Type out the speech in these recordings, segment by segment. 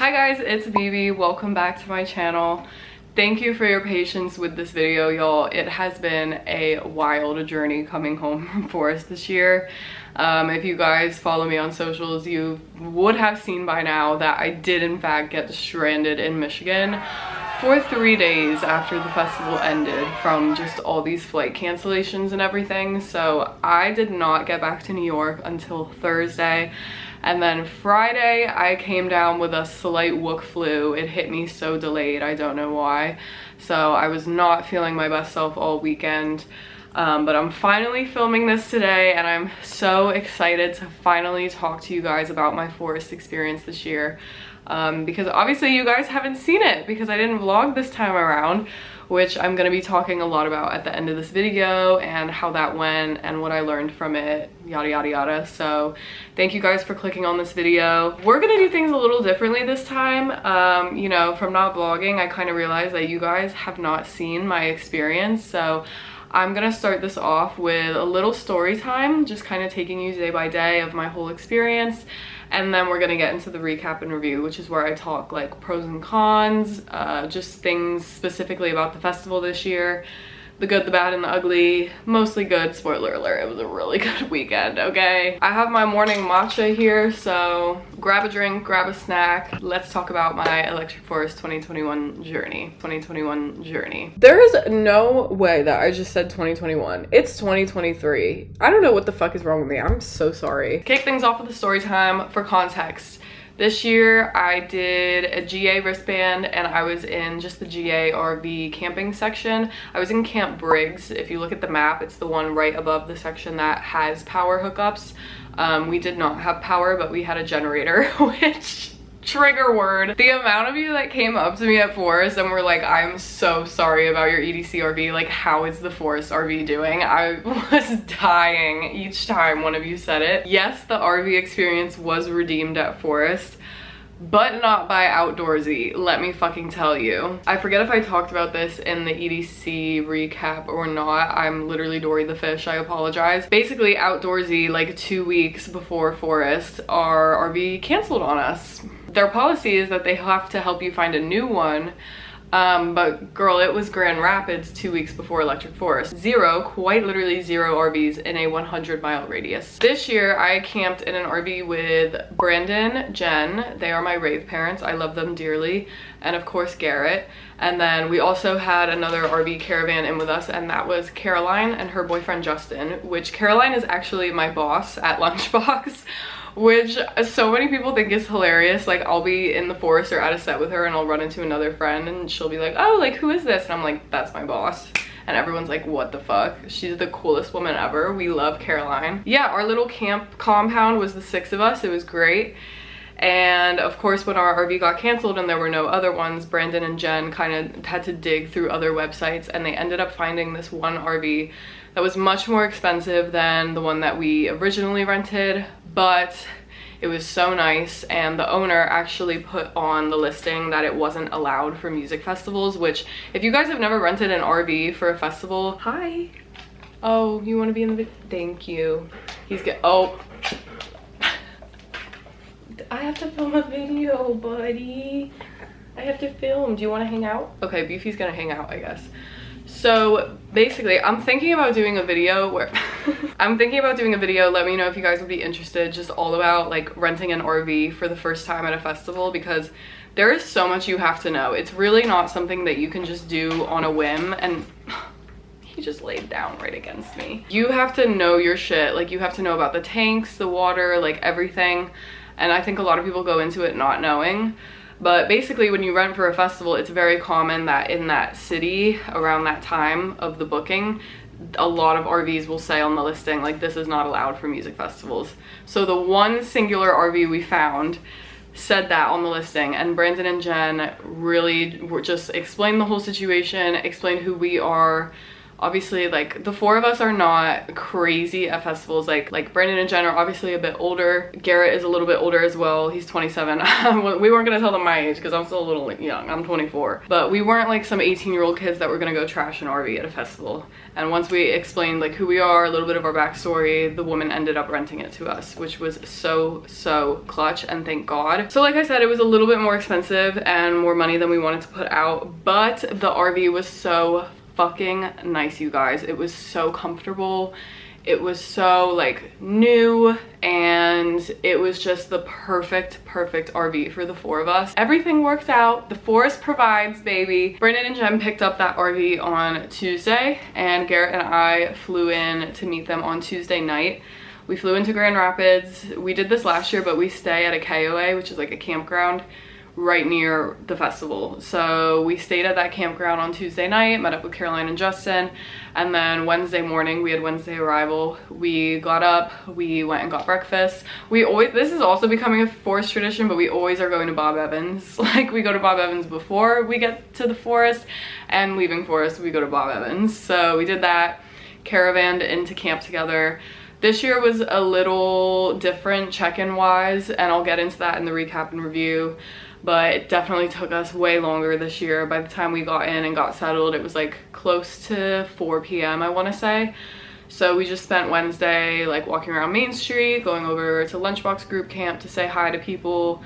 Hi guys, it's Bebe. Welcome back to my channel. Thank you for your patience with this video, y'all. It has been a wild journey coming home from Forest this year. If you guys follow me on socials, you would have seen by now that I did in fact get stranded in Michigan for 3 days after the festival ended from just all these flight cancellations and everything. So I did not get back to New York until Thursday. And then Friday, I came down with a slight wook flu. It hit me so delayed, I don't know why. So I was not feeling my best self all weekend. But I'm finally filming this today, and I'm so excited to finally talk to you guys about my forest experience this year. Because obviously you guys haven't seen it because I didn't vlog this time around, which I'm going to be talking a lot about at the end of this video and how that went and what I learned from it, yada yada yada. So thank you guys for clicking on this video. We're going to do things a little differently this time. You know, from not vlogging, I kind of realized that you guys have not seen my experience. So I'm gonna start this off with a little story time, just kind of taking you day by day of my whole experience. And then we're gonna get into the recap and review, which is where I talk like pros and cons, just things specifically about the festival this year. The good, the bad, and the ugly. Mostly good, spoiler alert, it was a really good weekend, okay? I have my morning matcha here, so grab a drink, grab a snack. Let's talk about my Electric Forest 2021 journey. There is no way that I just said 2021. It's 2023. I don't know what the fuck is wrong with me. I'm so sorry. Kick things off with the story time. For context, this year I did a GA wristband and I was in just the GA RV camping section. I was in Camp Briggs. If you look at the map, it's the one right above the section that has power hookups. We did not have power, but we had a generator, which, trigger word. The amount of you that came up to me at Forest and were like, I'm so sorry about your EDC RV, like how is the Forest RV doing? I was dying each time one of you said it. Yes, the RV experience was redeemed at Forest, but not by Outdoorsy, let me fucking tell you. I forget if I talked about this in the EDC recap or not. I'm literally Dory the fish, I apologize. Basically, Outdoorsy, like 2 weeks before Forest, our RV canceled on us. Their policy is that they have to help you find a new one. But girl, it was Grand Rapids 2 weeks before Electric Forest. Zero, quite literally zero RVs in a 100-mile radius. This year, I camped in an RV with Brandon, Jen. They are my RAVE parents. I love them dearly. And of course, Garrett. And then we also had another RV caravan in with us, and that was Caroline and her boyfriend, Justin, which Caroline is actually my boss at Lunchbox. Which so many people think is hilarious. Like, I'll be in the forest or at a set with her and I'll run into another friend and she'll be like, oh, like, who is this? And I'm like, that's my boss. And everyone's like, what the fuck? She's the coolest woman ever. We love Caroline. Yeah, our little camp compound was the 6 of us. It was great. And of course, when our RV got canceled and there were no other ones, Brandon and Jen kind of had to dig through other websites, and they ended up finding this one RV that was much more expensive than the one that we originally rented, but it was so nice. And the owner actually put on the listing that it wasn't allowed for music festivals, which if you guys have never rented an RV for a festival, hi. Oh, you want to be in the video? Thank you. He's good. Oh. I have to film a video, buddy. I have to film. Do you want to hang out? Okay, Beefy's gonna hang out, I guess. So basically, I'm thinking about doing a video where let me know if you guys would be interested, just all about like renting an RV for the first time at a festival, because there is so much you have to know. It's really not something that you can just do on a whim. And he just laid down right against me. You have to know your shit. Like, you have to know about the tanks, the water, like everything. And I think a lot of people go into it not knowing. But basically, when you rent for a festival, it's very common that in that city around that time of the booking, a lot of RVs will say on the listing, like, this is not allowed for music festivals. So the one singular RV we found said that on the listing, and Brandon and Jen really were just explained the whole situation, explained who we are, Obviously, like, the four of us are not crazy at festivals. Like Brandon and Jen are obviously a bit older. Garrett is a little bit older as well. He's 27. We weren't gonna tell them my age because I'm still a little young. I'm 24. But we weren't like some 18-year-old kids that were gonna go trash an RV at a festival. And once we explained like who we are, a little bit of our backstory, the woman ended up renting it to us, which was so clutch, and thank God. So like I said, it was a little bit more expensive and more money than we wanted to put out, but the RV was so fucking nice, you guys. It was so comfortable. It was so like new, and it was just the perfect RV for the four of us. Everything worked out. The forest provides, baby. Brandon and Jen picked up that RV on Tuesday, and Garrett and I flew in to meet them on Tuesday night. We flew into Grand Rapids. We did this last year, but we stay at a KOA, which is like a campground right near the festival. So we stayed at that campground on Tuesday night, met up with Caroline and Justin, and then Wednesday morning, we had Wednesday arrival. We got up, we went and got breakfast. This is also becoming a forest tradition, but we always are going to Bob Evans. Like, we go to Bob Evans before we get to the forest, and leaving forest, we go to Bob Evans. So we did that, caravanned into camp together. This year was a little different check-in wise, and I'll get into that in the recap and review, but it definitely took us way longer this year. By the time we got in and got settled, it was like close to 4 p.m. I want to say. So we just spent Wednesday like walking around Main Street, going over to Lunchbox group camp to say hi to people,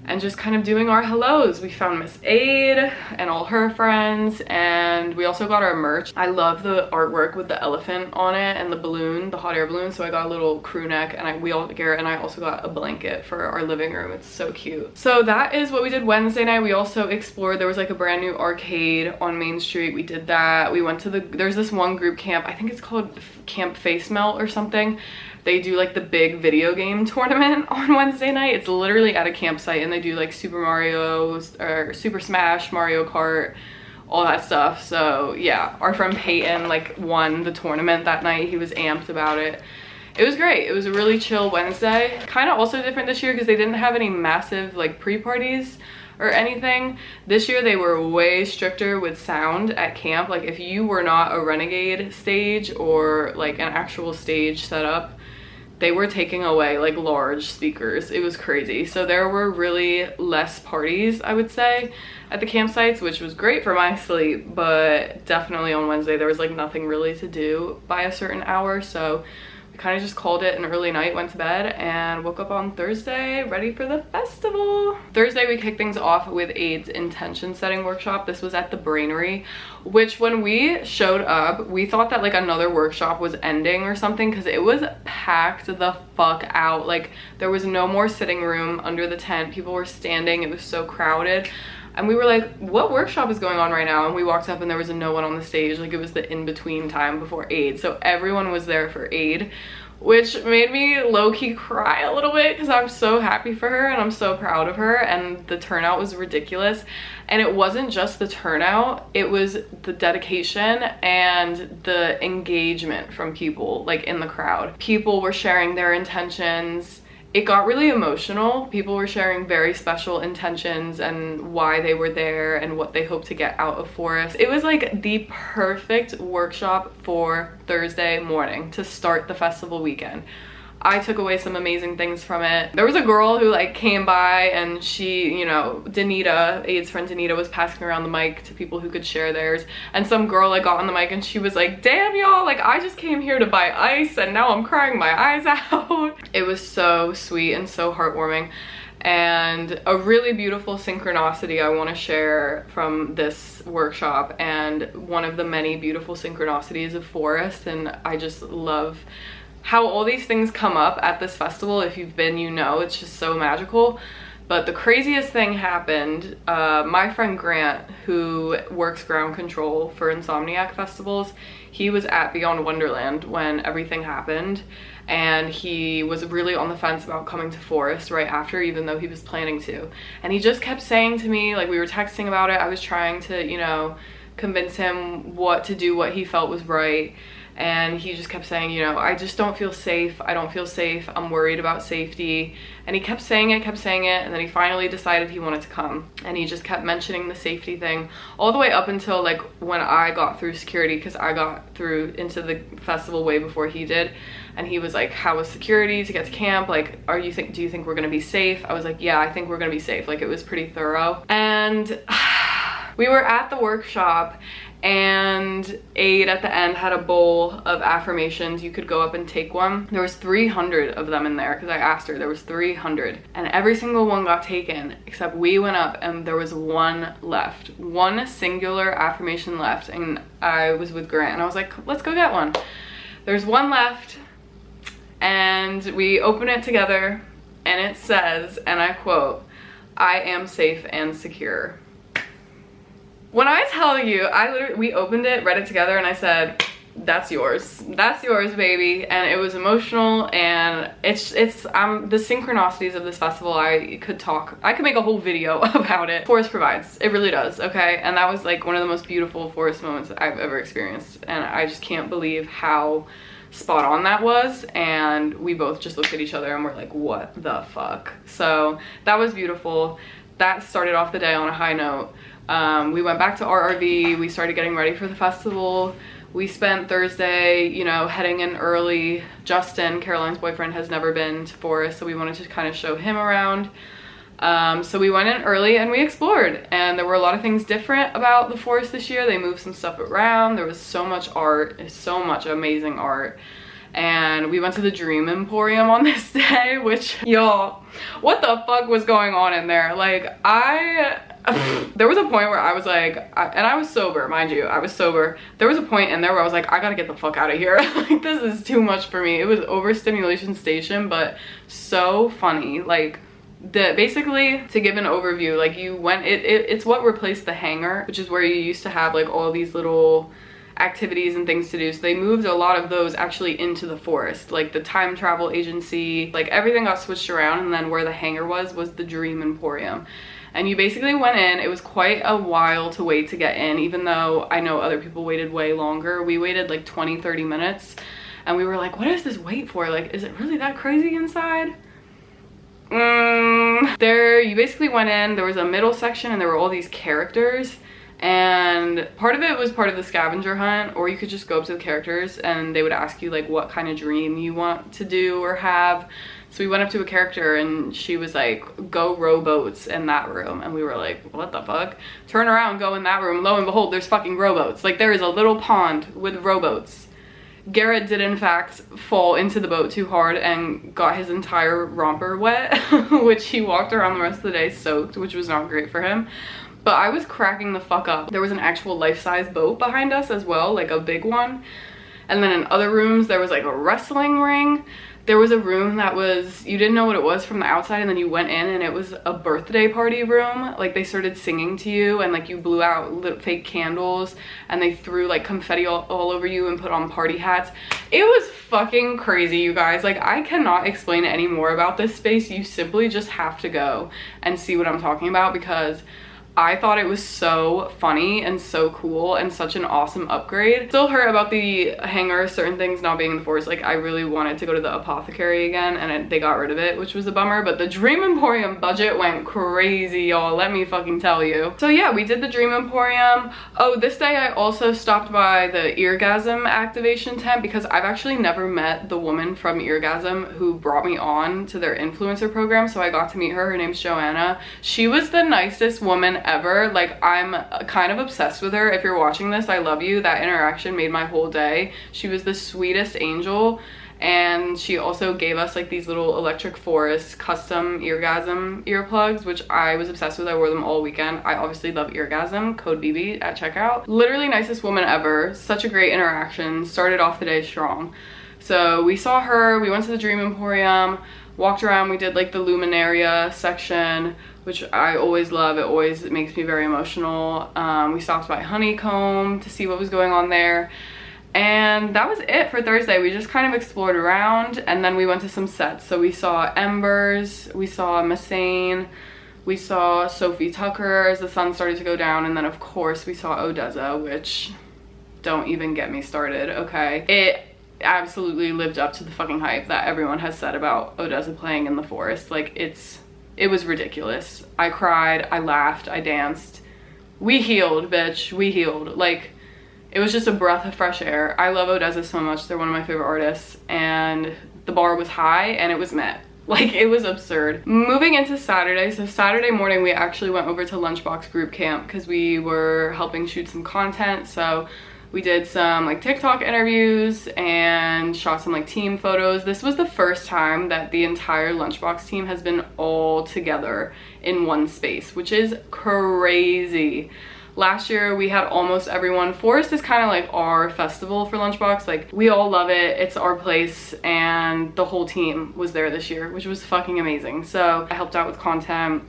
and just kind of doing our hellos. We found Miss Aid and all her friends, and we also got our merch. I love the artwork with the elephant on it and the balloon, the hot air balloon. So I got a little crew neck, and Garrett and I also got a blanket for our living room. It's so cute. So that is what we did Wednesday night. We also explored, there was like a brand new arcade on Main Street. We did that. We went to there's this one group camp, I think it's called Camp Face Melt or something. They do like the big video game tournament on Wednesday night. It's literally at a campsite, and they do like Super Mario or Super Smash, Mario Kart, all that stuff. So yeah, our friend Peyton like won the tournament that night. He was amped about it. It was great. It was a really chill Wednesday. Kind of also different this year because they didn't have any massive like pre-parties or anything. This year they were way stricter with sound at camp. Like, if you were not a Renegade stage or like an actual stage set up, they were taking away like large speakers. It was crazy. So there were really less parties, I would say, at the campsites, which was great for my sleep, but definitely on Wednesday there was like nothing really to do by a certain hour. So we kind of just called it an early night, went to bed, and woke up on Thursday ready for the festival. Thursday we kicked things off with Aid's intention setting workshop. This was at the Brainery, which when we showed up, we thought that like another workshop was ending or something, because it was packed the fuck out. Like, there was no more sitting room under the tent. People were standing. It was so crowded. And we were like, what workshop is going on right now? And we walked up and there was no one on the stage. Like, it was the in-between time before Aid. So everyone was there for Aid, which made me low-key cry a little bit because I'm so happy for her and I'm so proud of her. And the turnout was ridiculous. And it wasn't just the turnout, it was the dedication and the engagement from people like in the crowd. People were sharing their intentions. It got really emotional. People were sharing very special intentions and why they were there and what they hope to get out of forest. It was like the perfect workshop for Thursday morning to start the festival weekend. I took away some amazing things from it. There was a girl who like came by, and she, you know, Danita, Aid's friend Danita, was passing around the mic to people who could share theirs. And some girl like got on the mic and she was like, damn y'all, like I just came here to buy ice and now I'm crying my eyes out. It was so sweet and so heartwarming. And a really beautiful synchronicity I want to share from this workshop, and one of the many beautiful synchronicities of forest. And I just love how all these things come up at this festival. If you've been, you know, it's just so magical. But the craziest thing happened. My friend Grant, who works ground control for INSOMNIAC festivals, he was at Beyond Wonderland when everything happened, and he was really on the fence about coming to forest right after, even though he was planning to. And he just kept saying to me, like, we were texting about it, I was trying to, you know, convince him what to do, what he felt was right. And he just kept saying, you know, I just don't feel safe. I don't feel safe. I'm worried about safety. And he kept saying it, and then he finally decided he wanted to come. And he just kept mentioning the safety thing all the way up until like when I got through security, because I got through into the festival way before he did. And he was like, how was security to get to camp? Like, do you think we're gonna be safe? I was like, yeah, I think we're gonna be safe. Like, it was pretty thorough. And we were at the workshop, and Aid at the end had a bowl of affirmations. You could go up and take one. There was 300 of them in there, because I asked her. There was 300, and every single one got taken, except we went up and there was one left. One singular affirmation left, and I was with Grant, and I was like, let's go get one. There's one left, and we open it together, and it says, and I quote, "I am safe and secure." When I tell you, we opened it, read it together, and I said, that's yours. That's yours, baby. And it was emotional, and it's the synchronicities of this festival. I could make a whole video about it. Forest provides, it really does, okay? And that was like one of the most beautiful forest moments I've ever experienced. And I just can't believe how spot on that was. And we both just looked at each other and we're like, what the fuck? So that was beautiful. That started off the day on a high note. We went back to our RV, we started getting ready for the festival. We spent Thursday, you know, heading in early. Justin, Caroline's boyfriend, has never been to Forest, so we wanted to kind of show him around. So we went in early and we explored, and there were a lot of things different about the Forest this year. They moved some stuff around. There was so much art, so much amazing art. And we went to the Dream Emporium on this day, which, y'all, what the fuck was going on in there? Like, there was a point where I was like, and I was sober, mind you, I was sober. There was a point in there where I was like, I gotta get the fuck out of here. Like, this is too much for me. It was overstimulation station, but so funny. Like, basically, to give an overview, like, you went, it's what replaced the hangar, which is where you used to have like all these little activities and things to do. So they moved a lot of those actually into the Forest, like the time travel agency, like everything got switched around, and then where the hangar was the Dream Emporium. And you basically went in. It was quite a while to wait to get in, even though I know other people waited way longer. We waited like 20-30 minutes, and we were like, what is this wait for? Like, is it really that crazy inside? There, you basically went in, there was a middle section, and there were all these characters. And part of it was part of the scavenger hunt, or you could just go up to the characters and they would ask you like what kind of dream you want to do or have. So we went up to a character and she was like, go row boats in that room. And we were like, what the fuck? Turn around, go in that room. Lo and behold, there's fucking rowboats. Like, there is a little pond with rowboats. Garrett did in fact fall into the boat too hard and got his entire romper wet, which he walked around the rest of the day soaked, which was not great for him. But I was cracking the fuck up. There was an actual life-size boat behind us as well, like a big one. And then in other rooms, there was like a wrestling ring. There was a room that was, you didn't know what it was from the outside, and then you went in and it was a birthday party room. Like, they started singing to you, and like you blew out fake candles, and they threw like confetti all over you and put on party hats. It was fucking crazy, you guys. Like, I cannot explain any more about this space. You simply just have to go and see what I'm talking about, because I thought it was so funny and so cool and such an awesome upgrade. Still hurt about the hangar, certain things not being in the Forest. Like, I really wanted to go to the apothecary again, and they got rid of it, which was a bummer. But the Dream Emporium budget went crazy, y'all, let me fucking tell you. So yeah, we did the Dream Emporium. Oh, this day I also stopped by the Eargasm activation tent, because I've actually never met the woman from Eargasm who brought me on to their influencer program. So I got to meet her. Her name's Joanna. She was the nicest woman ever. Like, I'm kind of obsessed with her. If you're watching this, I love you. That interaction made my whole day. She was the sweetest angel, and she also gave us like these little Electric Forest custom Eargasm earplugs, which I was obsessed with. I wore them all weekend. I obviously love Eargasm, code Bebe at checkout. Literally nicest woman ever. Such a great interaction. Started off the day strong. So we saw her, we went to the Dream Emporium, walked around, we did like the Luminaria section, which I always love. It always makes me very emotional. We stopped by Honeycomb to see what was going on there. And that was it for Thursday. We just kind of explored around, and then we went to some sets. So we saw Embers, we saw Massane, We saw Sophie Tucker as the sun started to go down, and then of course we saw Odessa, which don't even get me started, okay? It absolutely lived up to the fucking hype that everyone has said about Odessa playing in the forest. Like, it was ridiculous. I cried, I laughed, I danced. We healed, bitch, we healed. Like, it was just a breath of fresh air. I love Odessa so much. They're one of my favorite artists, and the bar was high and it was met. Like, it was absurd. Moving into Saturday, so Saturday morning we actually went over to Lunchbox group camp because we were helping shoot some content. So we did some like TikTok interviews and shot some like team photos. This was the first time that the entire Lunchbox team has been all together in one space, which is crazy. Last year we had almost everyone. Forest is kind of like our festival for Lunchbox. Like, we all love it. It's our place, and the whole team was there this year, which was fucking amazing. So I helped out with content.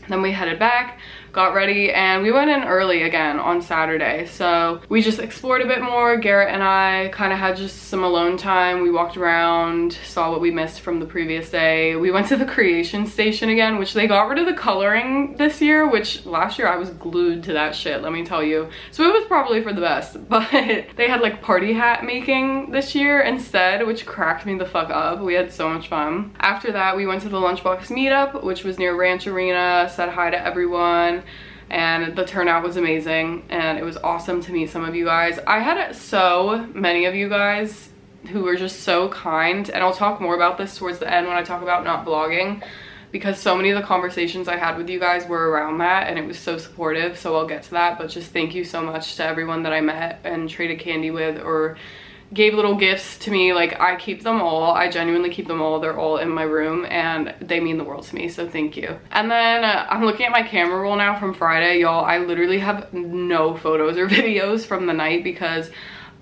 Then we headed back, got ready, and we went in early again on Saturday. So we just explored a bit more. Garrett and I kind of had just some alone time. We walked around, saw what we missed from the previous day. We went to the creation station again, which they got rid of the coloring this year, which last year I was glued to that shit, let me tell you. So it was probably for the best, but they had like party hat making this year instead, which cracked me the fuck up. We had so much fun. After that, we went to the Lunchbox meetup, which was near Ranch Arena, said hi to everyone, and the turnout was amazing, and it was awesome to meet some of you guys. I had so many of you guys who were just so kind, and I'll talk more about this towards the end when I talk about not vlogging, because so many of the conversations I had with you guys were around that, and it was so supportive. So I'll get to that, but just thank you so much to everyone that I met and traded candy with or gave little gifts to me. Like, I keep them all. I genuinely keep them all. They're all in my room and they mean the world to me, so thank you. And then I'm looking at my camera roll now from Friday, y'all. I literally have no photos or videos from the night because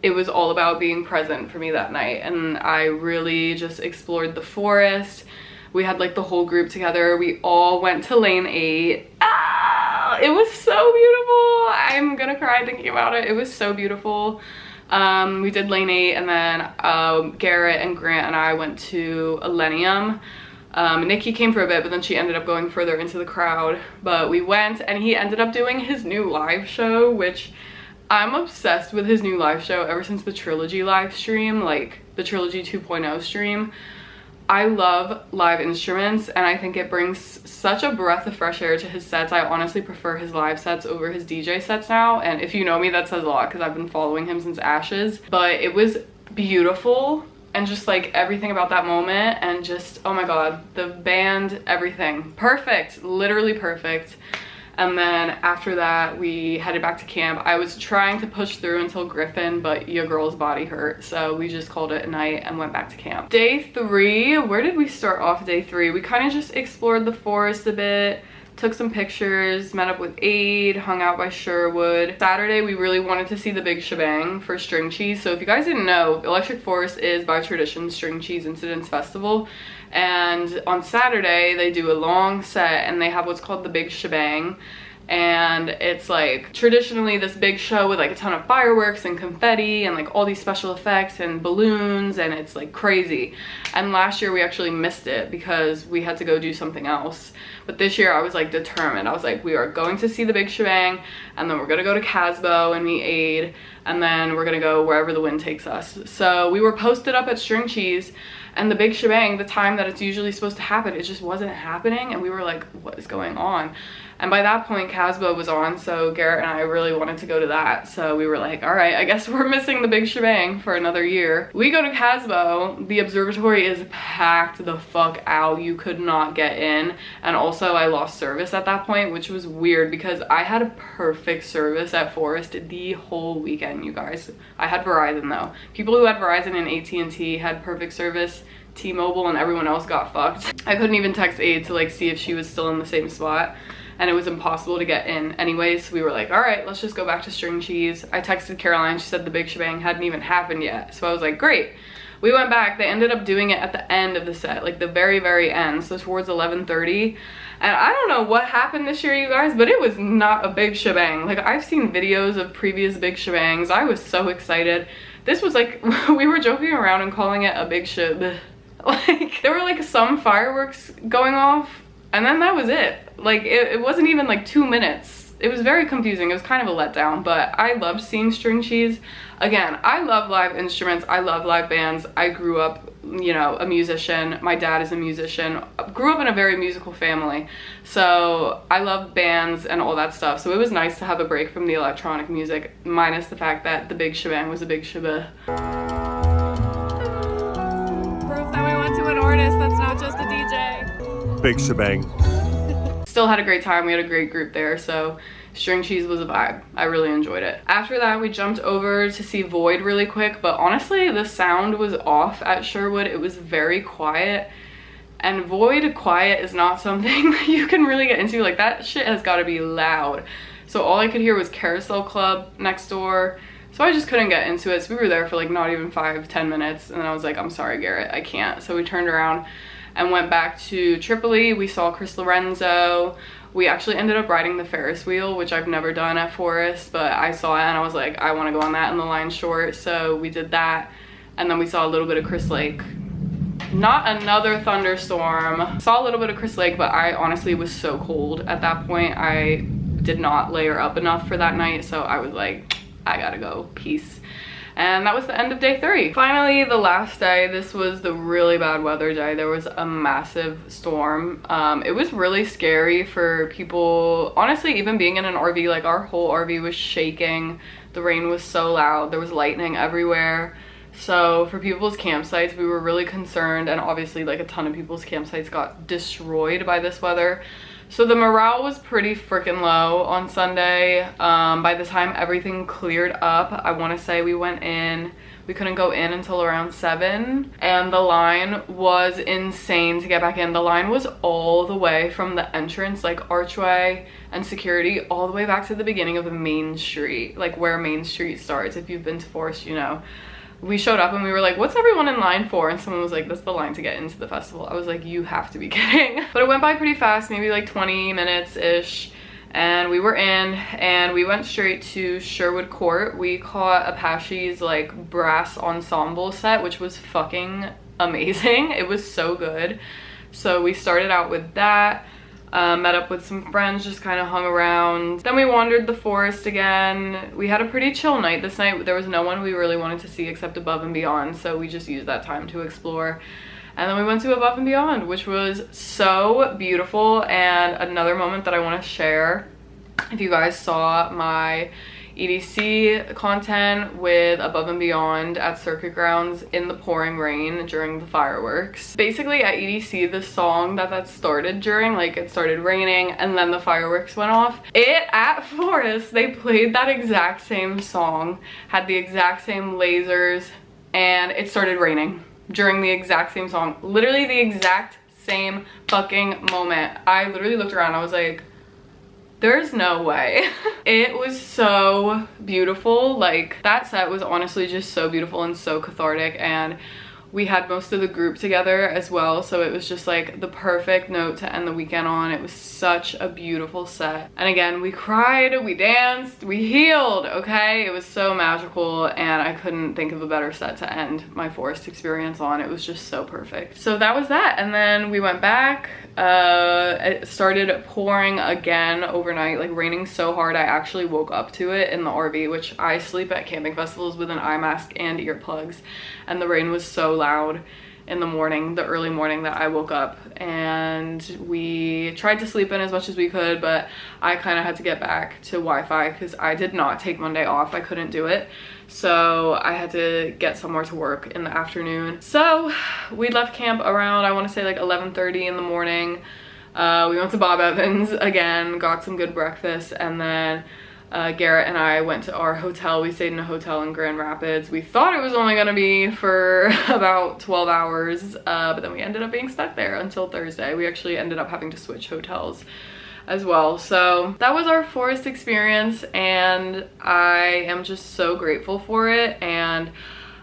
it was all about being present for me that night, and I really just explored the forest. We had like the whole group together. We all went to lane 8. Ah, it was so beautiful. I'm gonna cry thinking about it. It was so beautiful. We did lane 8, and then Garrett and Grant and I went to Elenium. Nikki came for a bit, but then she ended up going further into the crowd. But we went, and he ended up doing his new live show, which I'm obsessed with his new live show ever since the Trilogy live stream, like the Trilogy 2.0 stream. I love live instruments, and I think it brings such a breath of fresh air to his sets. I honestly prefer his live sets over his DJ sets now, and if you know me, that says a lot because I've been following him since Ashes. But it was beautiful, and just like everything about that moment, and just, oh my god, the band, everything. Perfect, literally perfect. And then after that, we headed back to camp. I was trying to push through until Griffin, but your girl's body hurt, so we just called it a night and went back to camp. Day 3, where did we start off day 3? We kind of just explored the forest a bit, took some pictures, met up with Aid, hung out by Sherwood. Saturday, we really wanted to see the big shebang for string cheese. So if you guys didn't know, Electric Forest is by tradition String Cheese Incidents Festival. And on Saturday, they do a long set, and they have what's called the big shebang. And it's like traditionally this big show with like a ton of fireworks and confetti and like all these special effects and balloons, and it's like crazy. And last year we actually missed it because we had to go do something else. But this year I was like determined. I was like, we are going to see the big shebang, and then we're gonna go to Casbo and meet Aid, and then we're gonna go wherever the wind takes us. So we were posted up at String Cheese, and the big shebang, the time that it's usually supposed to happen, it just wasn't happening, and we were like, what is going on? And by that point, Casbo was on, so Garrett and I really wanted to go to that. So we were like, all right, I guess we're missing the big shebang for another year. We go to Casbo. The observatory is packed the fuck out. You could not get in. And also, I lost service at that point, which was weird because I had a perfect service at Forest the whole weekend, you guys. I had Verizon though. People who had Verizon and AT&T had perfect service. T-Mobile and everyone else got fucked. I couldn't even text Aid to like see if she was still in the same spot, and it was impossible to get in anyways. So we were like, all right, let's just go back to String Cheese. I texted Caroline, she said the big shebang hadn't even happened yet. So I was like, great. We went back. They ended up doing it at the end of the set, like the very, very end, so towards 11:30. And I don't know what happened this year, you guys, but it was not a big shebang. Like, I've seen videos of previous big shebangs. I was so excited. This was like, we were joking around and calling it a big sheb. Like, there were like some fireworks going off, And then that was it. Like, it wasn't even like 2 minutes. It was very confusing. It was kind of a letdown, but I loved seeing string cheese. Again, I love live instruments. I love live bands. I grew up, you know, a musician. My dad is a musician. Grew up in a very musical family. So I love bands and all that stuff. So it was nice to have a break from the electronic music, minus the fact that the big shebang was a big shebang. Proof that we went to an artist that's not just a DJ. Big shebang. Still had a great time. We had a great group there, so string cheese was a vibe. I really enjoyed it. After that, we jumped over to see Void really quick, but honestly, the sound was off at Sherwood. It was very quiet, and Void quiet is not something that you can really get into. Like, that shit has got to be loud. So all I could hear was Carousel Club next door, so I just couldn't get into it. So we were there for like not even 5-10 minutes, and then I was like, I'm sorry, Garrett, I can't. So we turned around and went back to Tripoli. We saw Chris Lorenzo. We actually ended up riding the Ferris wheel, which I've never done at Forest, but I saw it and I was like, I want to go on that in the line short. So we did that, and then we saw a little bit of Chris Lake. Not another thunderstorm. Saw a little bit of Chris Lake, but I honestly was so cold at that point. I did not layer up enough for that night, so I was like, I gotta go, peace. And that was the end of day 3. Finally, the last day, this was the really bad weather day. There was a massive storm. It was really scary for people. Honestly, even being in an RV, like our whole RV was shaking. The rain was so loud. There was lightning everywhere. So for people's campsites, we were really concerned. And obviously, like, a ton of people's campsites got destroyed by this weather. So the morale was pretty freaking low on Sunday. By the time everything cleared up, I want to say we went in, we couldn't go in until around 7, and the line was insane to get back in. The line was all the way from the entrance, like archway and security, all the way back to the beginning of the main street, like where Main Street starts. If you've been to Forest, you know. We showed up and we were like, what's everyone in line for? And someone was like, that's the line to get into the festival. I was like, you have to be kidding. But it went by pretty fast, maybe like 20 minutes-ish. And we were in, and we went straight to Sherwood Court. We caught Apache's like brass ensemble set, which was fucking amazing. It was so good. So we started out with that. Met up with some friends, just kind of hung around. Then we wandered the forest again. We had a pretty chill night this night. There was no one we really wanted to see except Above and Beyond, so we just used that time to explore. And then we went to Above and Beyond, which was so beautiful. And another moment that I want to share, if you guys saw my EDC content with Above and Beyond at Circuit Grounds in the pouring rain during the fireworks. Basically at EDC, the song that started during, like, it started raining and then the fireworks went off. At Forest, they played that exact same song, had the exact same lasers, and it started raining during the exact same song. Literally the exact same fucking moment. I literally looked around, I was like, there's no way. It was so beautiful. Like, that set was honestly just so beautiful and so cathartic, and we had most of the group together as well, so it was just like the perfect note to end the weekend on. It was such a beautiful set. And again, we cried, we danced, we healed, okay? It was so magical, and I couldn't think of a better set to end my Forest experience on. It was just so perfect. So that was that, and then we went back. It started pouring again overnight, like raining so hard I actually woke up to it in the RV, which I sleep at camping festivals with an eye mask and earplugs, and the rain was so loud in the morning, the early morning, that I woke up. And we tried to sleep in as much as we could, but I kind of had to get back to Wi-Fi because I did not take Monday off. I couldn't do it, so I had to get somewhere to work in the afternoon. So we left camp around, I want to say like 11:30 in the morning. We went to Bob Evans again, got some good breakfast, and then Garrett and I went to our hotel. We stayed in a hotel in Grand Rapids. We thought it was only gonna be for about 12 hours, but then we ended up being stuck there until Thursday. We actually ended up having to switch hotels as well. So that was our Forest experience, and I am just so grateful for it. And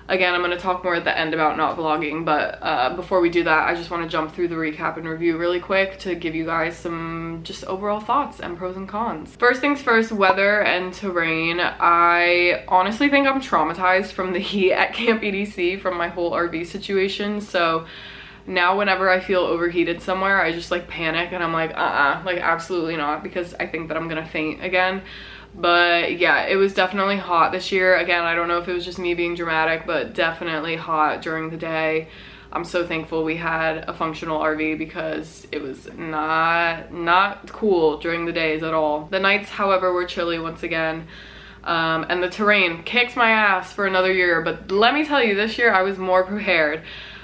again, I'm going to talk more at the end about not vlogging, but before we do that, I just want to jump through the recap and review really quick to give you guys some just overall thoughts and pros and cons. First things first, weather and terrain. I honestly think I'm traumatized from the heat at Camp EDC from my whole RV situation. So Now whenever I feel overheated somewhere, I just like panic and I'm like, like absolutely not, because I think that I'm gonna faint again. But yeah, it was definitely hot this year. Again, I don't know if it was just me being dramatic, but definitely hot during the day. I'm so thankful we had a functional RV because it was not cool during the days at all. The nights, however, were chilly once again. And the terrain kicked my ass for another year, but let me tell you, this year I was more prepared.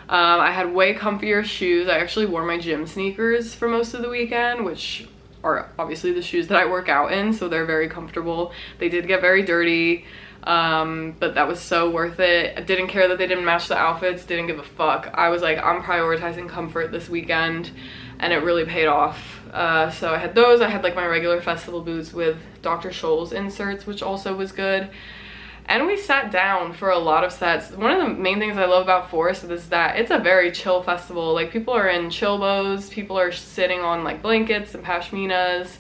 I had way comfier shoes. I actually wore my gym sneakers for most of the weekend, which are obviously the shoes that I work out in, so they're very comfortable. They did get very dirty, but that was so worth it. I didn't care that they didn't match the outfits, didn't give a fuck. I was like, I'm prioritizing comfort this weekend, and it really paid off. So I had those. I had like my regular festival boots with Dr. Scholl's inserts, which also was good. And we sat down for a lot of sets. One of the main things I love about Forest is that it's a very chill festival. Like, people are in chilbos, people are sitting on like blankets and pashminas.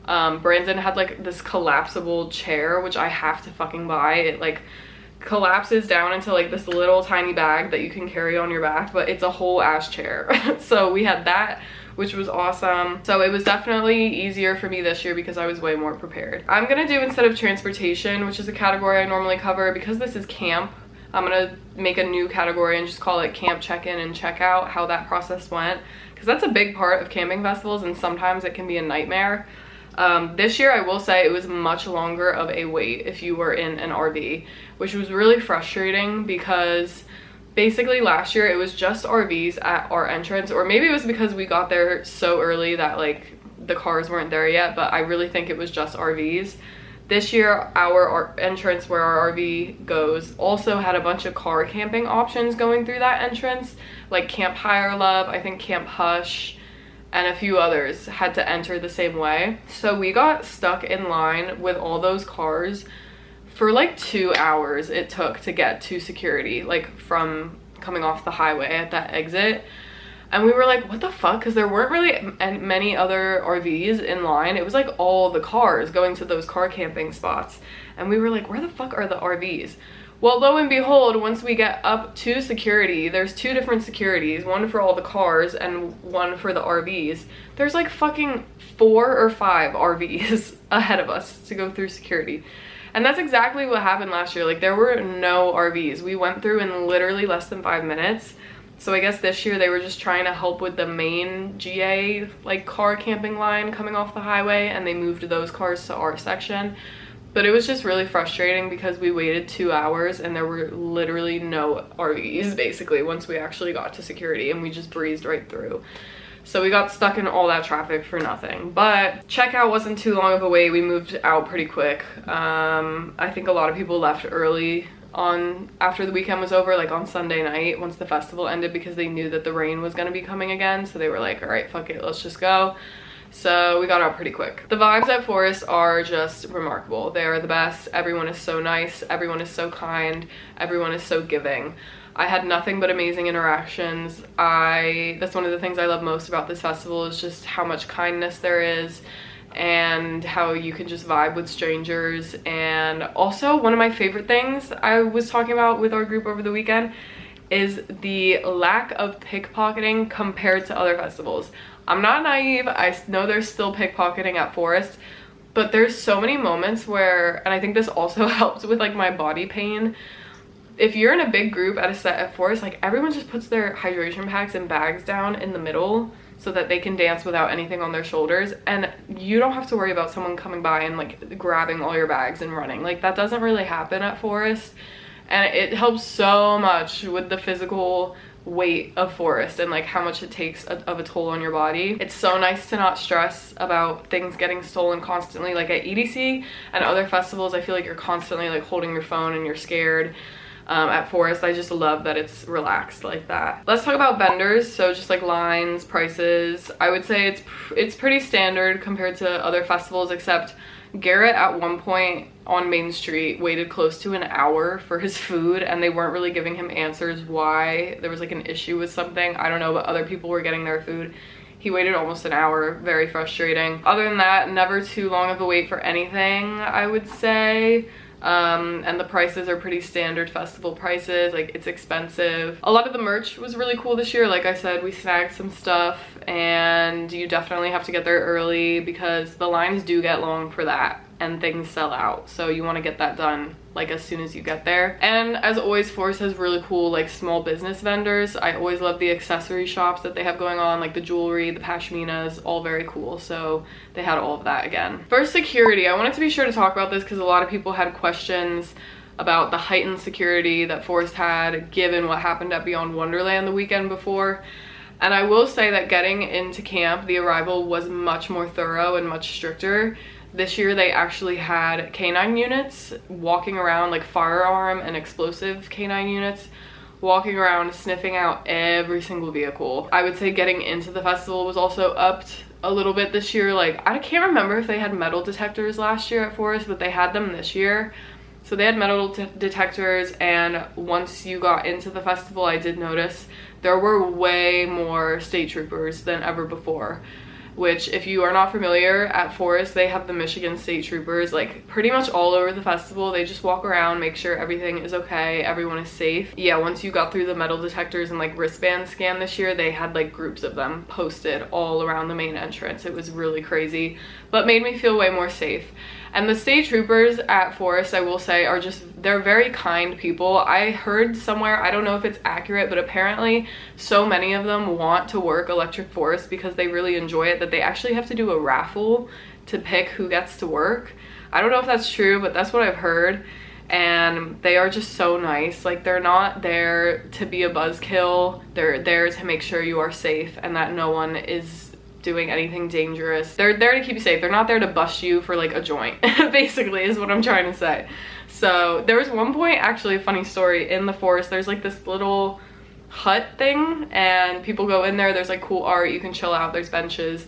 Brandon had like this collapsible chair, which I have to fucking buy. It like collapses down into like this little tiny bag that you can carry on your back, but it's a whole ass chair. So we had that, which was awesome. So it was definitely easier for me this year because I was way more prepared. I'm gonna do, instead of transportation, which is a category I normally cover, because this is camp, I'm gonna make a new category and just call it camp check-in and check-out, how that process went, because that's a big part of camping festivals and sometimes it can be a nightmare. This year I will say it was much longer of a wait if you were in an RV, which was really frustrating because basically last year it was just RVs at our entrance, or maybe it was because we got there so early that like the cars weren't there yet, but I really think it was just RVs. This year our entrance where our RV goes also had a bunch of car camping options going through that entrance, like Camp Higher Love, I think Camp Hush, and a few others had to enter the same way. So we got stuck in line with all those cars for like 2 hours it took to get to security, like from coming off the highway at that exit. And we were like, what the fuck? Because there weren't really many other RVs in line. It was like all the cars going to those car camping spots. And we were like, where the fuck are the RVs? Well, lo and behold, once we get up to security, there's 2 different securities, one for all the cars and one for the RVs. There's like fucking 4 or 5 RVs ahead of us to go through security. And that's exactly what happened last year. Like, there were no RVs. We went through in literally less than 5 minutes. So I guess this year they were just trying to help with the main GA like car camping line coming off the highway, and they moved those cars to our section. But it was just really frustrating because we waited 2 hours and there were literally no RVs basically once we actually got to security, and we just breezed right through. So we got stuck in all that traffic for nothing. But checkout wasn't too long of a wait. We moved out pretty quick. I think a lot of people left early after the weekend was over, like on Sunday night once the festival ended, because they knew that the rain was going to be coming again. So they were like, all right, fuck it, let's just go. So we got out pretty quick. The vibes at Forest are just remarkable. They are the best. Everyone is so nice. Everyone is so kind. Everyone is so giving. I had nothing but amazing interactions. That's one of the things I love most about this festival, is just how much kindness there is and how you can just vibe with strangers. And also, one of my favorite things I was talking about with our group over the weekend is the lack of pickpocketing compared to other festivals. I'm not naive. I know there's still pickpocketing at Forest, but there's so many moments where, and I think this also helps with like my body pain, if you're in a big group at a set at Forest, like everyone just puts their hydration packs and bags down in the middle so that they can dance without anything on their shoulders, and you don't have to worry about someone coming by and like grabbing all your bags and running. Like, that doesn't really happen at Forest, and it helps so much with the physical weight of Forest and like how much it takes of a toll on your body. It's so nice to not stress about things getting stolen constantly. Like at EDC and other festivals, I feel like you're constantly like holding your phone and you're scared. At Forest, I just love that it's relaxed like that. Let's talk about vendors. So just like lines, prices, I would say it's pretty standard compared to other festivals, except Garrett at one point on Main Street waited close to an hour for his food, and they weren't really giving him answers why. There was like an issue with something, I don't know, but other people were getting their food. He waited almost an hour, very frustrating. Other than that, never too long of a wait for anything, I would say. And the prices are pretty standard festival prices. Like, it's expensive. A lot of the merch was really cool this year. Like I said, we snagged some stuff, and you definitely have to get there early because the lines do get long for that and things sell out, so you want to get that done like as soon as you get there. And as always, Forest has really cool like small business vendors. I always love the accessory shops that they have going on, like the jewelry, the pashminas, all very cool. So they had all of that again. For security, I wanted to be sure to talk about this because a lot of people had questions about the heightened security that Forest had given what happened at Beyond Wonderland the weekend before. And I will say that getting into camp, the arrival was much more thorough and much stricter. This year they actually had canine units walking around, like firearm and explosive canine units walking around sniffing out every single vehicle. I would say getting into the festival was also upped a little bit this year. Like, I can't remember if they had metal detectors last year at Forest, but they had them this year. So they had metal detectors, and once you got into the festival, I did notice there were way more state troopers than ever before. Which, if you are not familiar, at Forest they have the Michigan State Troopers like pretty much all over the festival. They just walk around, make sure everything is okay, everyone is safe. Yeah, once you got through the metal detectors and like wristband scan this year, they had like groups of them posted all around the main entrance. It was really crazy, but made me feel way more safe. And the state troopers at Forest, I will say, are just, they're very kind people. I heard somewhere, I don't know if it's accurate, but apparently so many of them want to work Electric Forest because they really enjoy it that they actually have to do a raffle to pick who gets to work. I don't know if that's true, but that's what I've heard. And they are just so nice. Like, they're not there to be a buzzkill. They're there to make sure you are safe and that no one is doing anything dangerous. They're there to keep you safe. They're not there to bust you for like a joint, basically, is what I'm trying to say. So there was one point, actually a funny story, in the forest there's like this little hut thing and people go in there. There's like cool art, you can chill out, there's benches.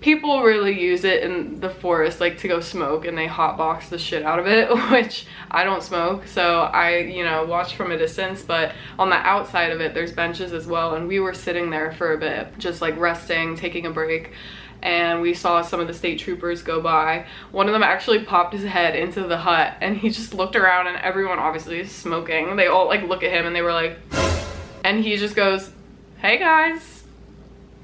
People really use it in the forest like to go smoke, and they hotbox the shit out of it, which I don't smoke, so I, you know, watch from a distance. But on the outside of it there's benches as well, and we were sitting there for a bit just like resting, taking a break, and we saw some of the state troopers go by. One of them actually popped his head into the hut and he just looked around, and everyone obviously is smoking. They all like look at him and they were like, and he just goes, "Hey guys,"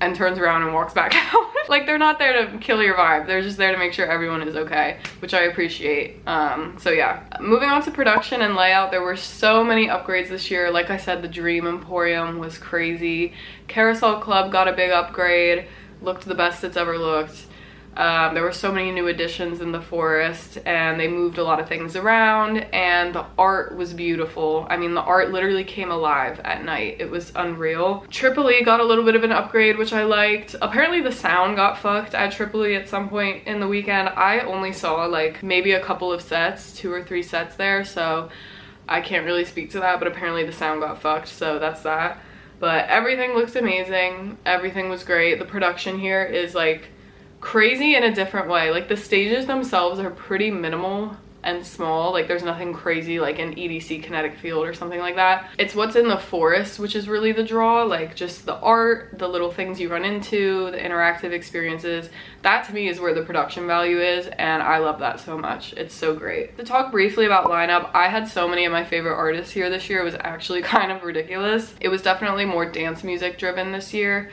and turns around and walks back out. Like, they're not there to kill your vibe, they're just there to make sure everyone is okay, which I appreciate. So yeah, moving on to production and layout, there were so many upgrades this year. Like I said, the Dream Emporium was crazy. Carousel Club got a big upgrade, looked the best it's ever looked. There were so many new additions in the forest, and they moved a lot of things around, and the art was beautiful. I mean, the art literally came alive at night. It was unreal. Tripoli got a little bit of an upgrade, which I liked. Apparently the sound got fucked at Tripoli at some point in the weekend. I only saw like maybe a couple of sets, 2 or 3 sets there, so I can't really speak to that, but apparently the sound got fucked, so that's that. But everything looks amazing. Everything was great. The production here is like crazy in a different way. Like, the stages themselves are pretty minimal and small. Like, there's nothing crazy like an EDC Kinetic Field or something like that. It's what's in the forest which is really the draw. Like, just the art, the little things you run into, the interactive experiences. That to me is where the production value is, and I love that so much. It's so great. To talk briefly about lineup, I had so many of my favorite artists here this year. It was actually kind of ridiculous. It was definitely more dance music driven this year.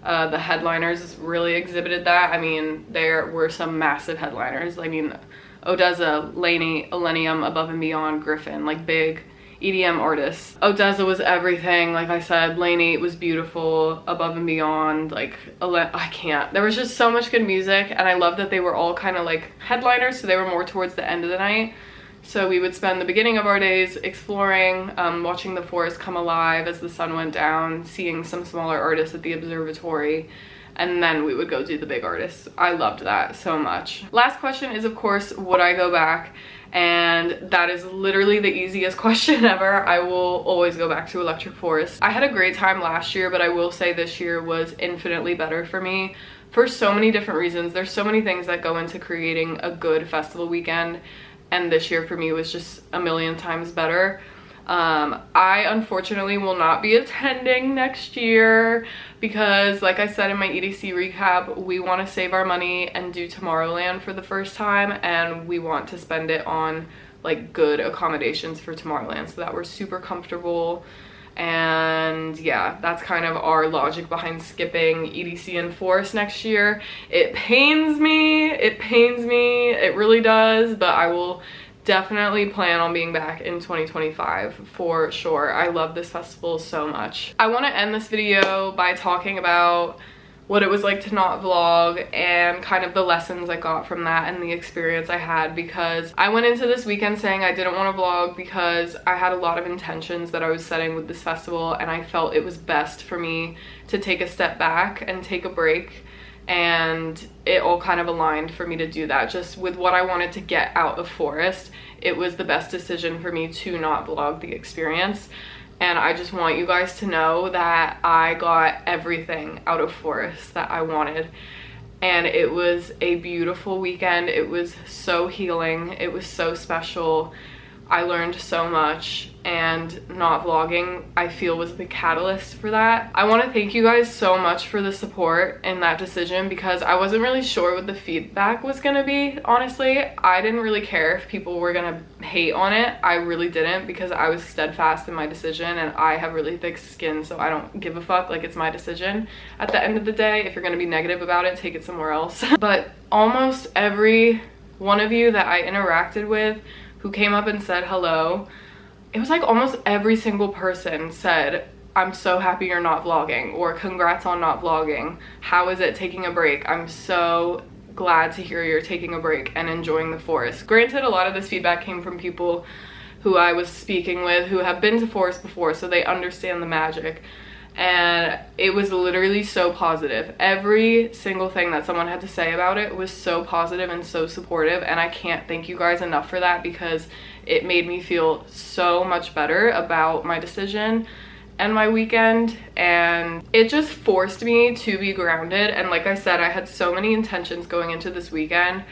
The headliners really exhibited that. I mean, there were some massive headliners. I mean, Odessa, Laney, Illenium, Above and Beyond, Griffin, like big EDM artists. Odessa was everything, like I said. Laney was beautiful. Above and Beyond, like, I can't. There was just so much good music, and I love that they were all kind of like headliners, so they were more towards the end of the night. So we would spend the beginning of our days exploring, watching the forest come alive as the sun went down, seeing some smaller artists at the observatory, and then we would go do the big artists. I loved that so much. Last question is, of course, would I go back? And that is literally the easiest question ever. I will always go back to Electric Forest. I had a great time last year, but I will say this year was infinitely better for me for so many different reasons. There's so many things that go into creating a good festival weekend, and this year for me was just a million times better. I unfortunately will not be attending next year because, like I said in my EDC recap, we want to save our money and do Tomorrowland for the first time, and we want to spend it on like good accommodations for Tomorrowland so that we're super comfortable. And yeah, that's kind of our logic behind skipping EDC and Forest next year. It pains me, it really does, but I will definitely plan on being back in 2025 for sure. I love this festival so much. I want to end this video by talking about what it was like to not vlog and kind of the lessons I got from that and the experience I had, because I went into this weekend saying I didn't want to vlog because I had a lot of intentions that I was setting with this festival, and I felt it was best for me to take a step back and take a break, and it all kind of aligned for me to do that. Just with what I wanted to get out of Forest, it was the best decision for me to not vlog the experience. And I just want you guys to know that I got everything out of Forest that I wanted. And it was a beautiful weekend. It was so healing. It was so special. I learned so much, and not vlogging, I feel, was the catalyst for that. I want to thank you guys so much for the support in that decision, because I wasn't really sure what the feedback was going to be, honestly. I didn't really care if people were going to hate on it. I really didn't, because I was steadfast in my decision, and I have really thick skin, so I don't give a fuck. Like, it's my decision. At the end of the day, if you're going to be negative about it, take it somewhere else. But almost every one of you that I interacted with who came up and said hello, it was like almost every single person said, I'm so happy you're not vlogging, or congrats on not vlogging. How is it taking a break? I'm so glad to hear you're taking a break and enjoying the Forest. Granted, a lot of this feedback came from people who I was speaking with who have been to Forest before, so they understand the magic. And it was literally so positive. Every single thing that someone had to say about it was so positive and so supportive, and I can't thank you guys enough for that, because it made me feel so much better about my decision and my weekend, and it just forced me to be grounded. And like I said, I had so many intentions going into this weekend.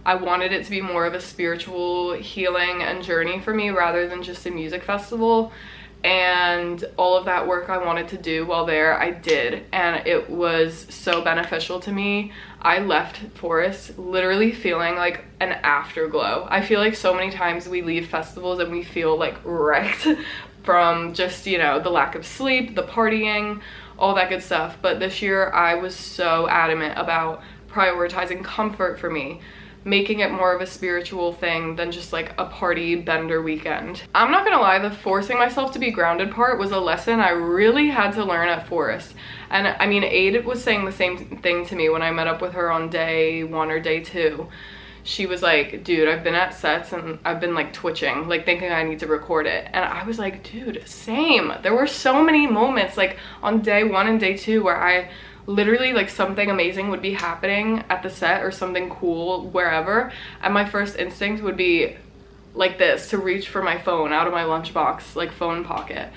I wanted it to be more of a spiritual healing and journey for me rather than just a music festival. And all of that work I wanted to do while there, I did, and it was so beneficial to me. I left Forest literally feeling like an afterglow. I feel like so many times we leave festivals and we feel like wrecked from just, you know, the lack of sleep, the partying, all that good stuff. But this year I was so adamant about prioritizing comfort for me, making it more of a spiritual thing than just like a party bender weekend. I'm not gonna lie, the forcing myself to be grounded part was a lesson I really had to learn at Forest. And I mean, Aid was saying the same thing to me when I met up with her on day 1 or day 2. She was like, dude, I've been at sets and I've been like twitching, like thinking I need to record it. And I was like, dude, same. There were so many moments like on day 1 and day 2 where I literally, like, something amazing would be happening at the set or something cool wherever, and my first instinct would be like this, to reach for my phone out of my lunchbox, like phone pocket.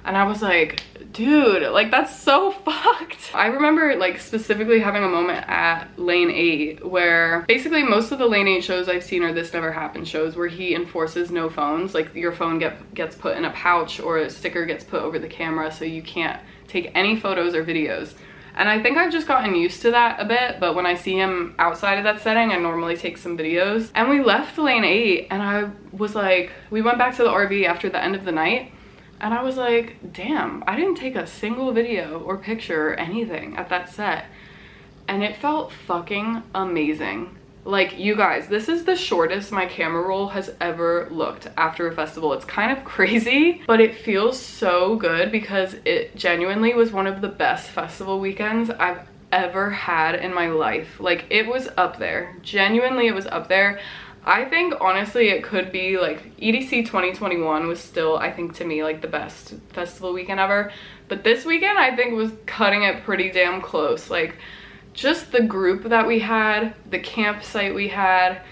And I was like, dude, like, that's so fucked. I remember like specifically having a moment at Lane 8 where basically most of the Lane 8 shows I've seen are This Never Happened shows, where he enforces no phones. Like, your phone gets put in a pouch, or a sticker gets put over the camera, so you can't take any photos or videos. And I think I've just gotten used to that a bit, but when I see him outside of that setting, I normally take some videos. And we left Lane 8, and I was like, we went back to the RV after the end of the night, and I was like, damn, I didn't take a single video or picture or anything at that set. And it felt fucking amazing. Like, you guys, this is the shortest my camera roll has ever looked after a festival. It's kind of crazy, but it feels so good because it genuinely was one of the best festival weekends I've ever had in my life. Like, it was up there. Genuinely, it was up there. I think, honestly, it could be, like, EDC 2021 was still, I think, to me, like, the best festival weekend ever. But this weekend, I think, was cutting it pretty damn close. Like, just the group that we had, the campsite we had,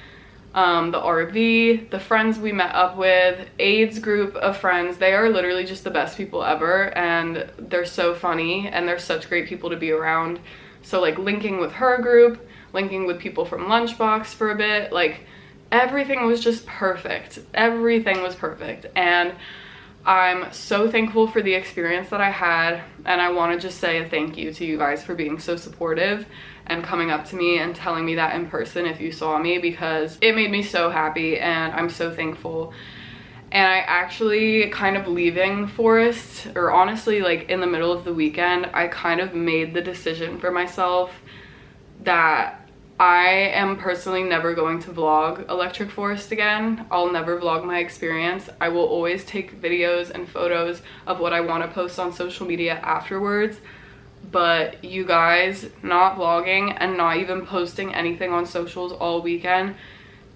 the RV, the friends we met up with, Aid's group of friends, they are literally just the best people ever, and they're so funny, and they're such great people to be around. So, like, linking with her group, linking with people from Lunchbox for a bit, like, everything was just perfect. Everything was perfect. And I'm so thankful for the experience that I had, and I want to just say a thank you to you guys for being so supportive and coming up to me and telling me that in person if you saw me, because it made me so happy and I'm so thankful. And I actually kind of leaving Forest, or honestly like in the middle of the weekend, I kind of made the decision for myself that I am personally never going to vlog Electric Forest again. I'll never vlog my experience. I will always take videos and photos of what I want to post on social media afterwards. But you guys, not vlogging and not even posting anything on socials all weekend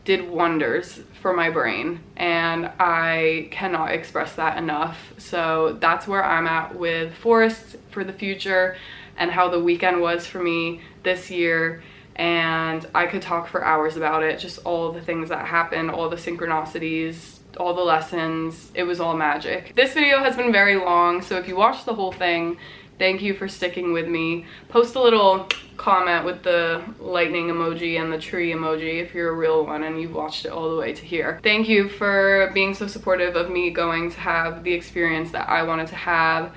did wonders for my brain, and I cannot express that enough. So that's where I'm at with Forest for the future and how the weekend was for me this year. And I could talk for hours about it, just all the things that happened, all the synchronicities, all the lessons. It was all magic. This video has been very long, so if you watched the whole thing, thank you for sticking with me. Post a little comment with the lightning emoji and the tree emoji if you're a real one and you've watched it all the way to here. Thank you for being so supportive of me going to have the experience that I wanted to have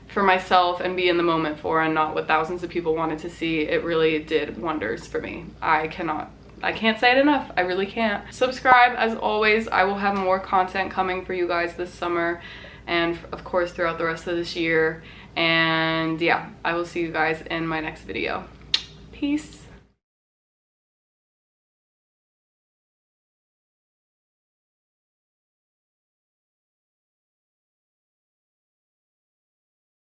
for myself and be in the moment for, and not what thousands of people wanted to see. It really did wonders for me. I can't say it enough. I really can't. Subscribe as always. I will have more content coming for you guys this summer and of course throughout the rest of this year. And yeah, I will see you guys in my next video. Peace.